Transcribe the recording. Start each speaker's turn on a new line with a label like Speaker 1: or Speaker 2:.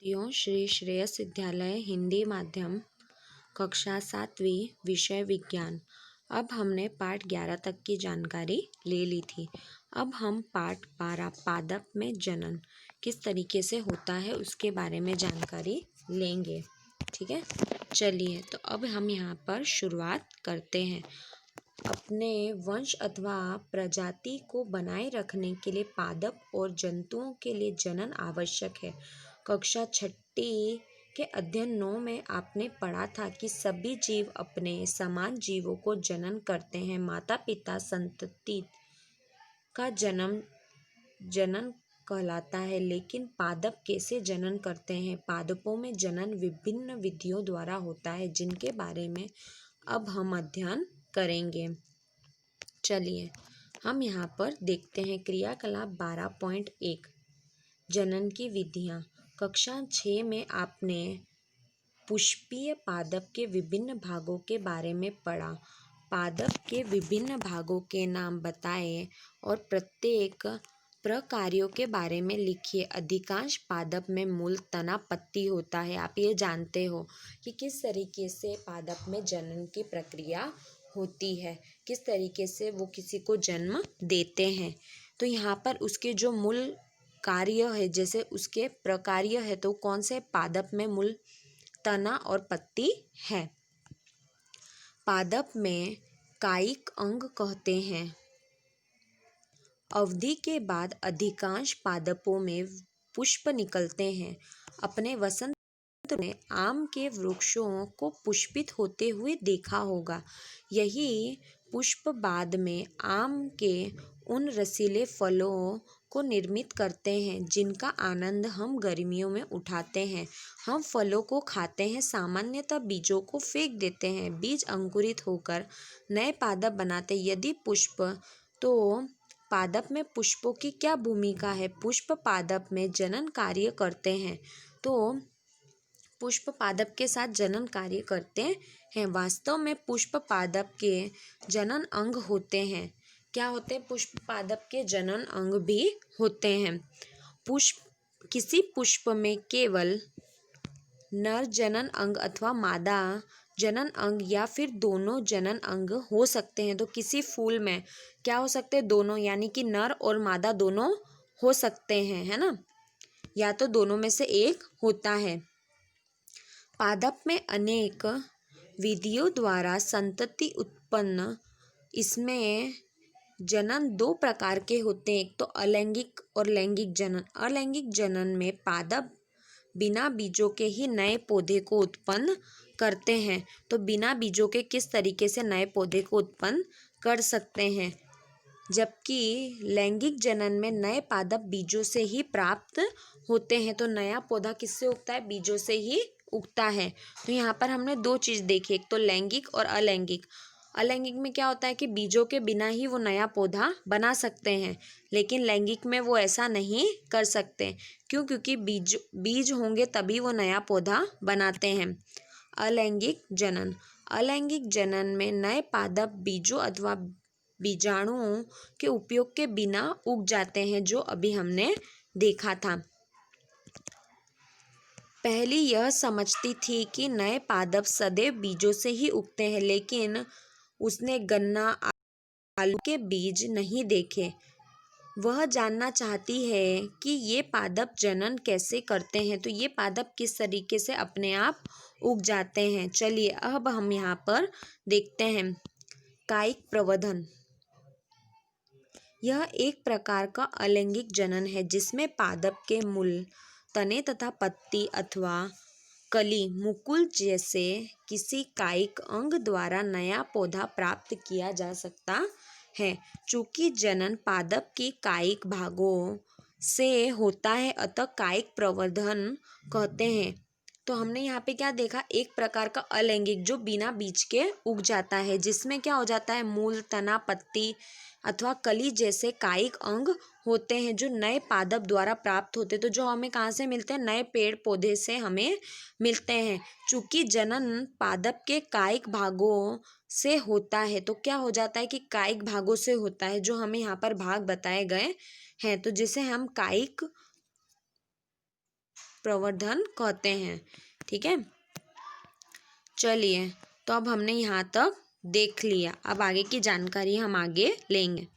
Speaker 1: यो श्री श्रेयस विद्यालय हिंदी माध्यम कक्षा 7वीं विषय विज्ञान। अब हमने पाठ 11 तक की जानकारी ले ली थी। अब हम पाठ 12 पादप में जनन किस तरीके से होता है उसके बारे में जानकारी लेंगे। ठीक है, चलिए तो अब हम यहाँ पर शुरुआत करते हैं। अपने वंश अथवा प्रजाति को बनाए रखने के लिए पादप और जंतुओं के लिए जनन आवश्यक है। कक्षा 6 के अध्ययन 9 में आपने पढ़ा था कि सभी जीव अपने समान जीवों को जनन करते हैं। माता पिता संतति का जनन कहलाता है। लेकिन पादप कैसे जनन करते हैं? पादपों में जनन विभिन्न विधियों द्वारा होता है, जिनके बारे में अब हम अध्ययन करेंगे। चलिए हम यहाँ पर देखते हैं क्रियाकलाप 12.1 जनन की विधियाँ। कक्षा 6 में आपने पुष्पीय पादप के विभिन्न भागों के बारे में पढ़ा। पादप के विभिन्न भागों के नाम बताएं और प्रत्येक प्रकार्यों के बारे में लिखिए। अधिकांश पादप में मूल तना पत्ती होता है। आप ये जानते हो कि किस तरीके से पादप में जनन की प्रक्रिया होती है, किस तरीके से वो किसी को जन्म देते हैं। तो यहाँ पर उसके जो मूल कार्य है, जैसे उसके प्रकार्य है, तो कौन से पादप में मूल तना और पत्ती है। पादप में कायिक अंग कहते हैं। अवधि के बाद अधिकांश पादपों में पुष्प निकलते हैं। अपने वसंत में आम के वृक्षों को पुष्पित होते हुए देखा होगा। यही पुष्प बाद में आम के उन रसीले फलों को निर्मित करते हैं जिनका आनंद हम गर्मियों में उठाते हैं। हम फलों को खाते हैं, सामान्यतः बीजों को फेंक देते हैं। बीज अंकुरित होकर नए पादप बनाते। यदि पुष्प, तो पादप में पुष्पों की क्या भूमिका है? पुष्प पादप में जनन कार्य करते हैं। तो पुष्प पादप के साथ जनन कार्य करते हैं। वास्तव में पुष्प पादप के जनन अंग होते हैं। क्या होते हैं? पुष्प पादप के जनन अंग भी होते हैं। किसी पुष्प में केवल नर जनन अंग अथवा मादा जनन अंग या फिर दोनों जनन अंग हो सकते हैं। तो किसी फूल में क्या हो सकते हैं? दोनों, यानी कि नर और मादा दोनों हो सकते हैं, है ना, या तो दोनों में से एक होता है। पादप में अनेक विधियों द्वारा संतति उत्पन्न। इसमें जनन 2 प्रकार के होते हैं, एक तो अलैंगिक और लैंगिक जनन। अलैंगिक जनन में पादप बिना बीजों के ही नए पौधे को उत्पन्न करते हैं। तो बिना बीजों के किस तरीके से नए पौधे को उत्पन्न कर सकते हैं, जबकि लैंगिक जनन में नए पादप बीजों से ही प्राप्त होते हैं। तो नया पौधा किससे उगता है? बीजों से ही उगता है। तो यहाँ पर हमने 2 चीज़ देखी, एक तो लैंगिक और अलैंगिक। अलैंगिक में क्या होता है कि बीजों के बिना ही वो नया पौधा बना सकते हैं, लेकिन लैंगिक में वो ऐसा नहीं कर सकते। क्यों? क्योंकि बीज होंगे तभी वो नया पौधा बनाते हैं। अलैंगिक जनन। अलैंगिक जनन में नए पादप बीजों अथवा बीजाणुओं के उपयोग के बिना उग जाते हैं, जो अभी हमने देखा था। पहली यह समझती थी कि नए पादप सदैव बीजों से ही उगते हैं, लेकिन उसने गन्ना, आलू के बीज नहीं देखे। वह जानना चाहती है कि ये पादप जनन कैसे करते हैं। तो ये पादप किस तरीके से अपने आप उग जाते हैं। चलिए अब हम यहाँ पर देखते हैं कायिक प्रवर्धन। यह एक प्रकार का अलैंगिक जनन है जिसमें पादप के मूल, तने तथा पत्ती अथवा कली, मुकुल जैसे किसी कायिक अंग द्वारा नया पौधा प्राप्त किया जा सकता है। चूंकि जनन पादप की कायिक भागों से होता है, अतः कायिक प्रवर्धन कहते हैं। तो हमने यहाँ पे क्या देखा? एक प्रकार का अलैंगिक जो बिना बीज के उग जाता है, जिसमें क्या हो जाता है? मूल, तना, पत्ती अथवा कली जैसे कायिक अंग होते हैं जो नए पादप द्वारा प्राप्त होते हैं। तो जो हमें कहाँ से मिलते हैं? नए पेड़ पौधे से हमें मिलते हैं। चूंकि जनन पादप के कायिक भागों से होता है, तो क्या हो जाता है कि कायिक भागों से होता है, जो हमें यहाँ पर भाग बताए गए हैं। तो जिसे हम कायिक प्रवर्धन कहते हैं। ठीक है, चलिए, तो अब हमने यहाँ तक देख लिया, अब आगे की जानकारी हम आगे लेंगे।